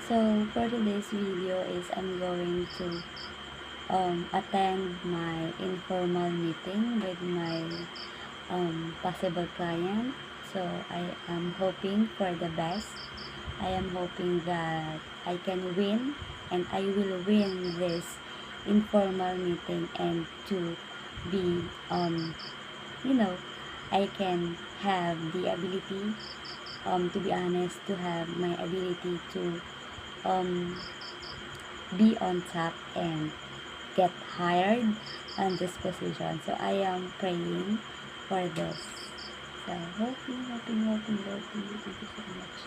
So for today's video is I'm going to attend my informal meeting with my possible client. So I am hoping for the best. I am hoping that I can win and I will win this informal meeting and to be you know I can have the ability to be honest, to have my ability to um be on top and get hired on this position. So I am praying for this. So hoping. Thank you so much.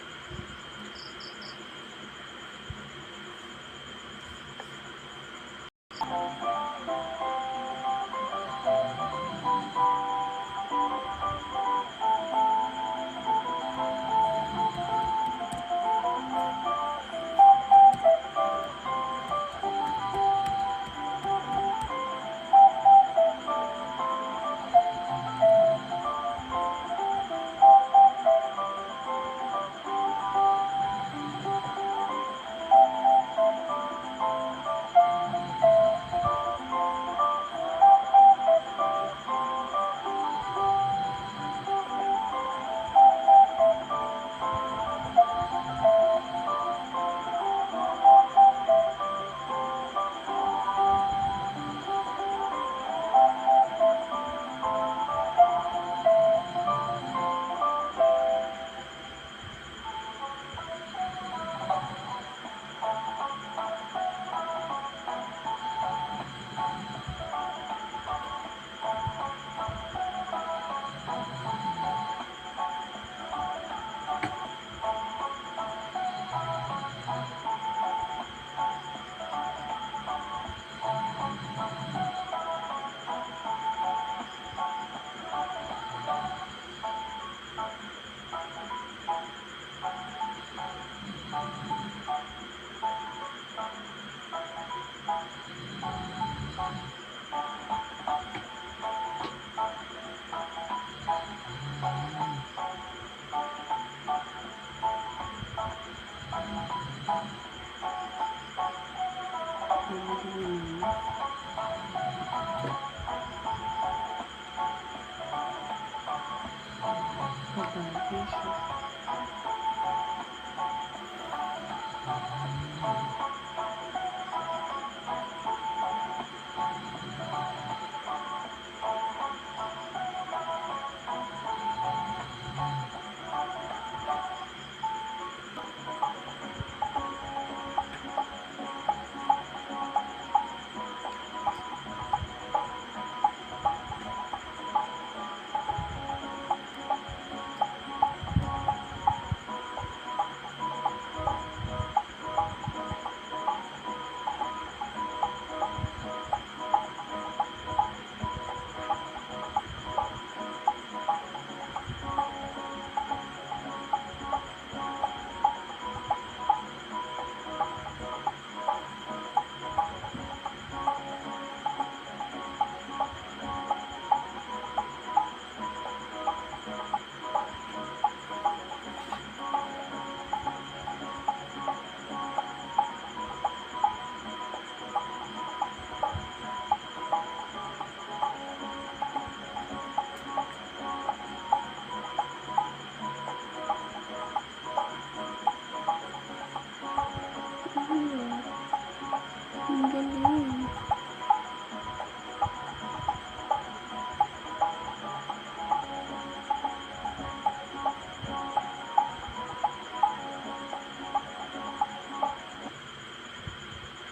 Ang galing.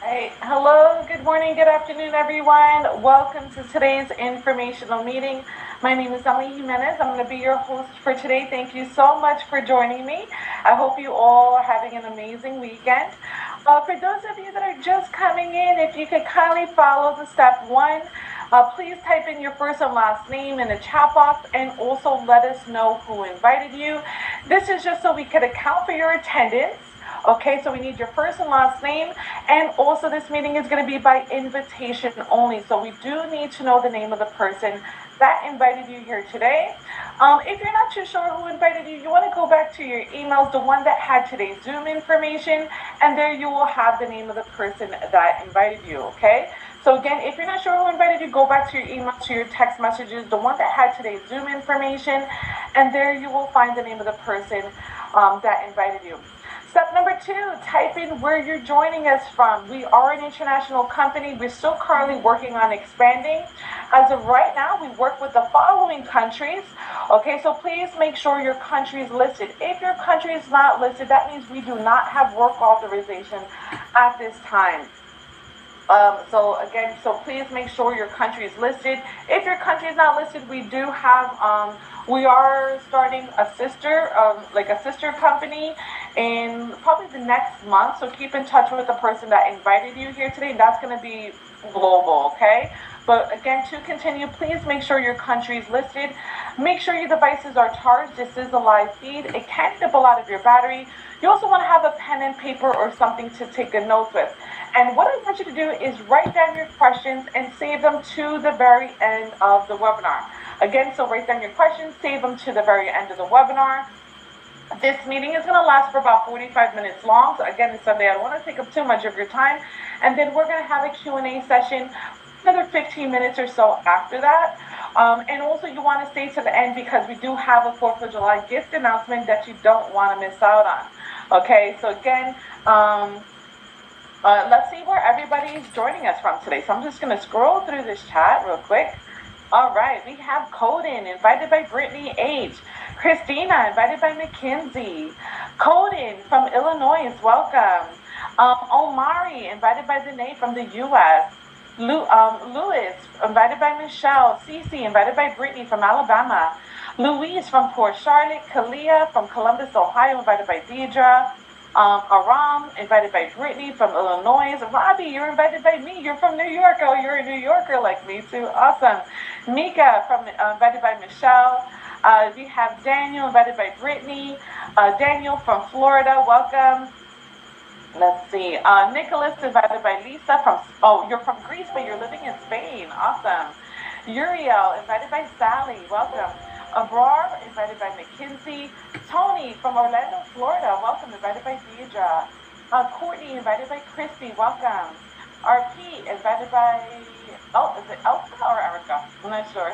Hey, hello, good morning, good afternoon, everyone. Welcome to today's informational meeting. My name is Emily Jimenez. I'm going to be your host for today. Thank you so much for joining me. I hope you all are having an amazing weekend. For those of you that are just coming in, if you could kindly follow the step one, please type in your first and last name in the chat box and also let us know who invited you. This is just so we could account for your attendance. Okay, so we need your first and last name, and also this meeting is going to be by invitation only. So we do need to know the name of the person that invited you here today. If you're not too sure who invited you, you want to go back to your emails, the one that had today's Zoom information, and there you will have the name of the person that invited you, okay? So again, if you're not sure who invited you, go back to your email, to your text messages, the one that had today's Zoom information, and there you will find the name of the person that invited you. Step number 2, type in where you're joining us from. We are an international company. We're still currently working on expanding. As of right now, we work with the following countries. Okay, so please make sure your country is listed. If your country is not listed, that means we do not have work authorization at this time. So please make sure your country is listed. If your country is not listed, we do have, we are starting a sister company in probably the next month. So keep in touch with the person that invited you here today. That's going to be global, okay? But again, to continue, please make sure your country is listed. Make sure your devices are charged. This is a live feed. It can dip a lot of your battery. You also want to have a pen and paper or something to take a note with. And what I want you to do is write down your questions and save them to the very end of the webinar. Again, so write down your questions, save them to the very end of the webinar. This meeting is going to last for about 45 minutes long. So again, it's Sunday. I don't want to take up too much of your time. And then we're going to have a Q&A session, another 15 minutes or so after that. And also you want to stay to the end because we do have a 4th of July gift announcement that you don't want to miss out on. Okay, so again, let's see where everybody's joining us from today. So I'm just going to scroll through this chat real quick. All right, we have Coden, invited by Brittany H. Christina, invited by Mackenzie. Coden from Illinois, welcome. Omari, invited by Danae from the U.S. Louis, invited by Michelle. Cece, invited by Brittany from Alabama. Louise from Port Charlotte. Kalia from Columbus, Ohio, invited by Deidre. Aram, invited by Brittany from Illinois. Robbie, you're invited by me. You're from New York. Oh, you're a New Yorker like me too. Awesome. Mika, invited by Michelle. We have Daniel, invited by Brittany. Daniel from Florida, welcome. Let's see. Nicholas, invited by Lisa you're from Greece, but you're living in Spain. Awesome. Uriel, invited by Sally, welcome. Abrar, invited by Mackenzie. Tony from Orlando, Florida, welcome, invited by Deidre. Courtney, invited by Christy, welcome. RP, invited by, is it Elsa or Erica? I'm not sure.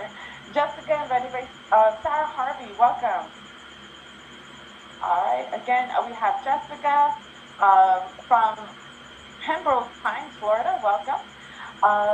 Jessica, invited by Sarah Harvey, welcome. All right, again, we have Jessica from Pembroke Pines, Florida, welcome.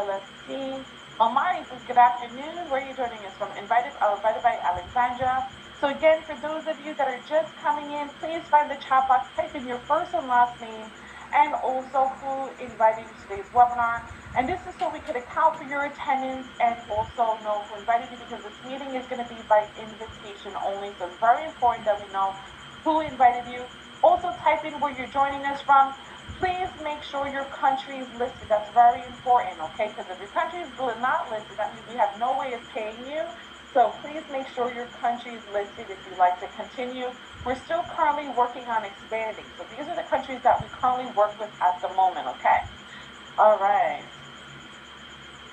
Let's see. Omari says, good afternoon. Where are you joining us from? Invited by Alexandra. So again, for those of you that are just coming in, please find the chat box, type in your first and last name, and also who invited you to today's webinar. And this is so we could account for your attendance and also know who invited you, because this meeting is going to be by invitation only. So it's very important that we know who invited you. Also type in where you're joining us from. Please make sure your country is listed. That's very important, okay? Because if your country is not listed, that means we have no way of paying you. So please make sure your country is listed if you'd like to continue. We're still currently working on expanding. So these are the countries that we currently work with at the moment, okay? All right.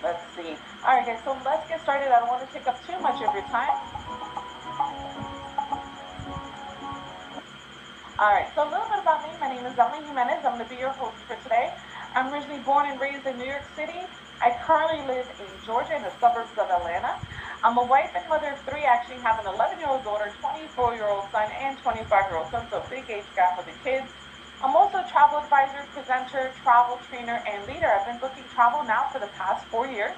Let's see. All right, guys, so let's get started. I don't want to take up too much of your time. All right, so a little bit about me. My name is Emily Jimenez. I'm going to be your host for today. I'm originally born and raised in New York City. I currently live in Georgia in the suburbs of Atlanta. I'm a wife and mother of 3. I actually have an 11-year-old daughter, 24-year-old son, and 25-year-old son, so big age gap with the kids. I'm also a travel advisor, presenter, travel trainer, and leader. I've been booking travel now for the past 4 years.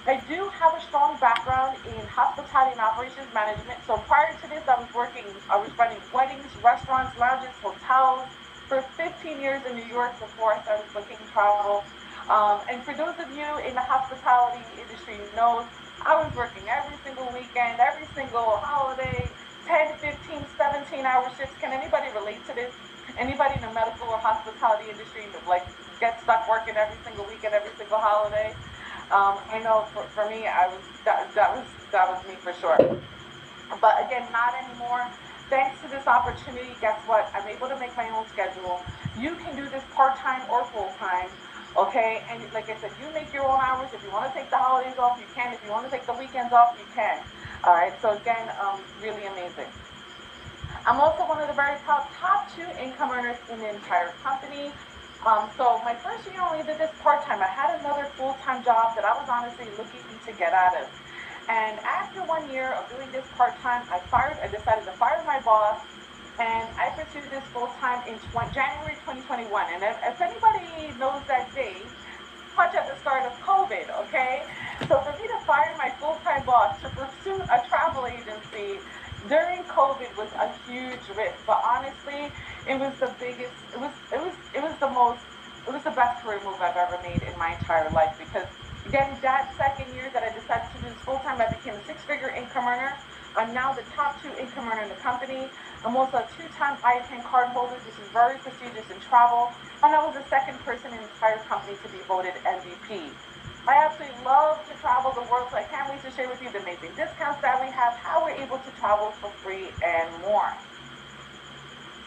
I do have a strong background in hospitality and operations management. So prior to this, I was running weddings, restaurants, lounges, hotels for 15 years in New York before I started booking travel. And for those of you in the hospitality industry, you know, I was working every single weekend, every single holiday, 10, 15, 17-hour shifts. Can anybody relate to this? Anybody in the medical or hospitality industry like get stuck working every single weekend, every single holiday? I know for me, that was me for sure. But again, not anymore. thanks to this opportunity, guess what? I'm able to make my own schedule. You can do this part-time or full-time. Okay, and like I said, you make your own hours. If you want to take the holidays off, you can. If you want to take the weekends off, you can. All right, so again, really amazing. I'm also one of the very top two income earners in the entire company. So my first year I only did this part-time. I had another full-time job that I was honestly looking to get out of. And after 1 year of doing this part-time, I decided to fire my boss, and I pursued this full-time in January 2021. And if anybody knows that day, much at the start of COVID, okay? So for me to fire my full-time boss to pursue a travel agency during COVID was a huge risk. But honestly, it was the biggest, it was the most, it was the best career move I've ever made in my entire life, because again, that second year that I decided to do this full-time, I became a six-figure income earner. I'm now the top two income earner in the company. I'm also a two-time IATN card holder. This is very prestigious in travel. And I was the second person in the entire company to be voted MVP. I absolutely love to travel the world, so I can't wait to share with you the amazing discounts that we have, how we're able to travel for free, and more.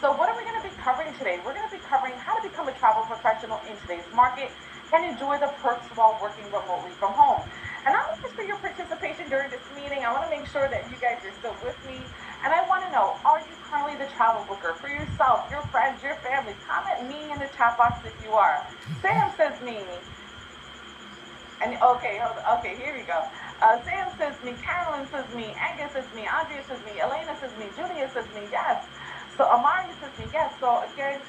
So what are we going to be covering today? We're going to be covering how to become a travel professional in today's market and enjoy the perks while working remotely from home. And I'm looking for your participation during this meeting. I want to make sure that you guys are still with me. And I want to know, are you currently the travel booker for yourself, your friends, your family? Comment me in the chat box if you are. Sam says me. And okay, okay, here we go. Sam says me, Carolyn says me, Angus says me, Andrea says me, Elena says me, Julia says me, yes. So Amari says me, yes. So again,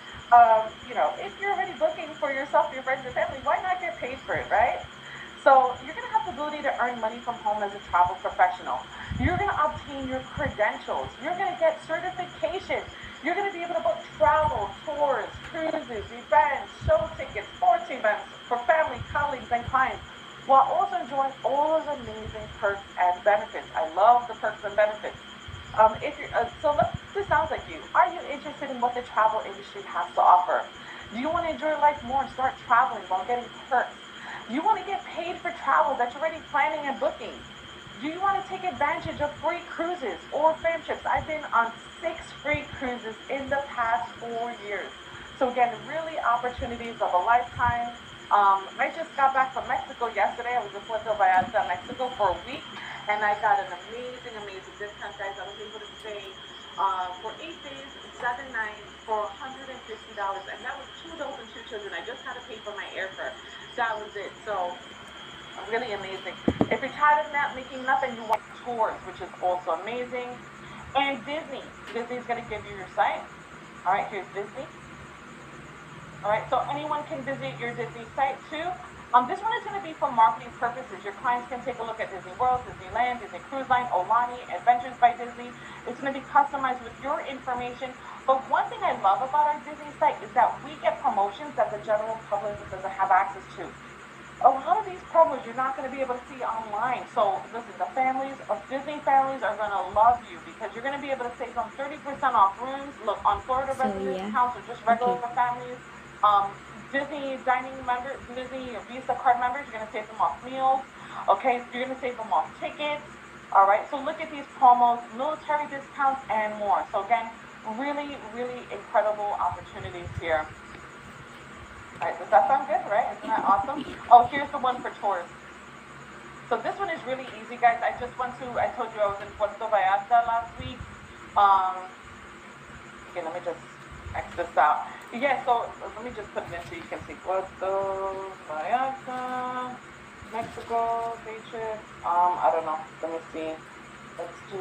if you're already booking for yourself, your friends, your family, why not get paid for it, right? So you're going to have the ability to earn money from home as a travel professional. You're going to obtain your credentials. You're going to get certifications. You're going to be able to book travel, tours, cruises, events, show tickets, sports events for family, colleagues, and clients, while also enjoying all of the amazing perks and benefits. I love the perks and benefits. So this sounds like you. Are you interested in what the travel industry has to offer? Do you want to enjoy life more and start traveling while getting perks? Do you want to get paid for travel that you're already planning and booking? Do you want to take advantage of free cruises or fam trips? I've been on 6 free cruises in the past 4 years. So again, really opportunities of a lifetime. I just got back from Mexico yesterday. I was in Puerto Vallarta, Mexico for a week, and I got an amazing, amazing discount, guys. I was able to stay for 8 days, 7 nights for $150, and that was 2 adults and 2 children. I just had to pay for my airfare. That was it. So really amazing. If you're tired of not making nothing, you want tours, which is also amazing. And Disney. Disney's going to give you your site. All right, here's Disney. All right, so anyone can visit your Disney site too. This one is going to be for marketing purposes. Your clients can take a look at Disney World, Disneyland, Disney Cruise Line, Olani, Adventures by Disney. It's going to be customized with your information. But one thing I love about our Disney site is that we get promotions that the general public doesn't have access to. A lot of these promos you're not going to be able to see online. So listen, the families of Disney families are going to love you, because you're going to be able to save them 30% off rooms. Look, on Florida resident accounts or just regular families. Disney dining members, Disney Visa card members, you're going to save them off meals. Okay, you're going to save them off tickets. All right, so look at these promos, military discounts, and more. So again, really, really incredible opportunities here. All right, does that sound good, right? Isn't that awesome? Oh, here's the one for tours. So this one is really easy, guys. I told you I was in Puerto Vallarta last week. Okay, let me just X this out. Yeah, so let me just put it in so you can see. Puerto Vallarta, Mexico, day trip. I don't know. Let me see. Let's do.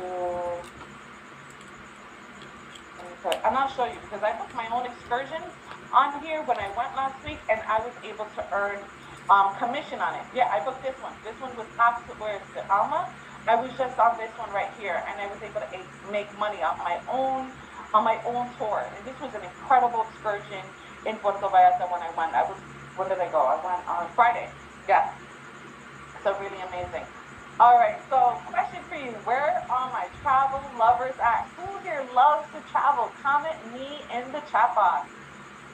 And I'll show you, because I booked my own excursions on here when I went last week, and I was able to earn commission on it. Yeah, I booked this one. This one was opposite where it's the Alma. I was just on this one right here, and I was able to make money on my own tour. And this was an incredible excursion in Puerto Vallarta when I went. When did I go? I went on Friday. Yeah. So really amazing. All right, so question for you. Where are my travel lovers at? Who here loves to travel? Comment me in the chat box.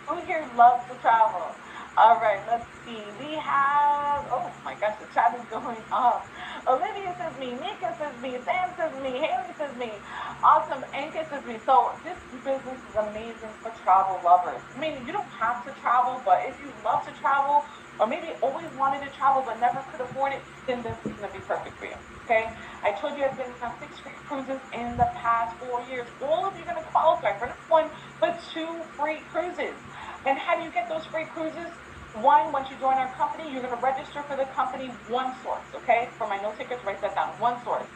Who here loves to travel? All right, let's see. We have, oh my gosh, the chat is going off. Olivia says me, Nika says me, Sam says me, Haley says me. Awesome, Anka says me. So this business is amazing for travel lovers. I mean, you don't have to travel, but if you love to travel, or maybe always wanted to travel but never could afford it, then this is going to be perfect for you. Okay? I told you I've been on 6 free cruises in the past 4 years. All of you are going to qualify for not one, but 2 free cruises. And how do you get those free cruises? One, once you join our company, you're going to register for the company One Source, okay? For my note takers, write that down, One Source.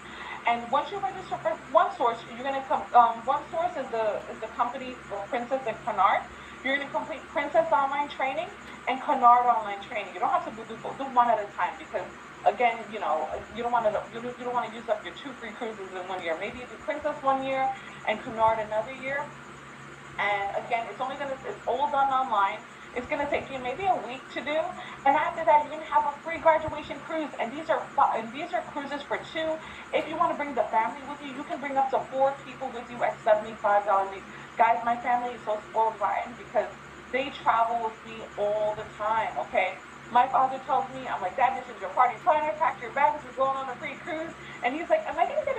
And once you register for One Source, you're going to come. One Source is the company for Princess and Canard. You're going to complete Princess online training and Canard online training. You don't have to do one at a time because again, you don't want to you don't want to use up your 2 free cruises in 1 year. Maybe you do Princess 1 year and Canard another year. And again, it's all done online. It's gonna take you maybe a week to do, and after that, you're gonna have a free graduation cruise. And these are cruises for two. If you want to bring the family with you, you can bring up to 4 people with you at $75 each. Guys, my family is so spoiled rotten because they travel with me all the time. Okay, my father tells me, I'm like, Dad, this is your party planner. Pack your bags. We're going on a free cruise. And he's like, Am I gonna get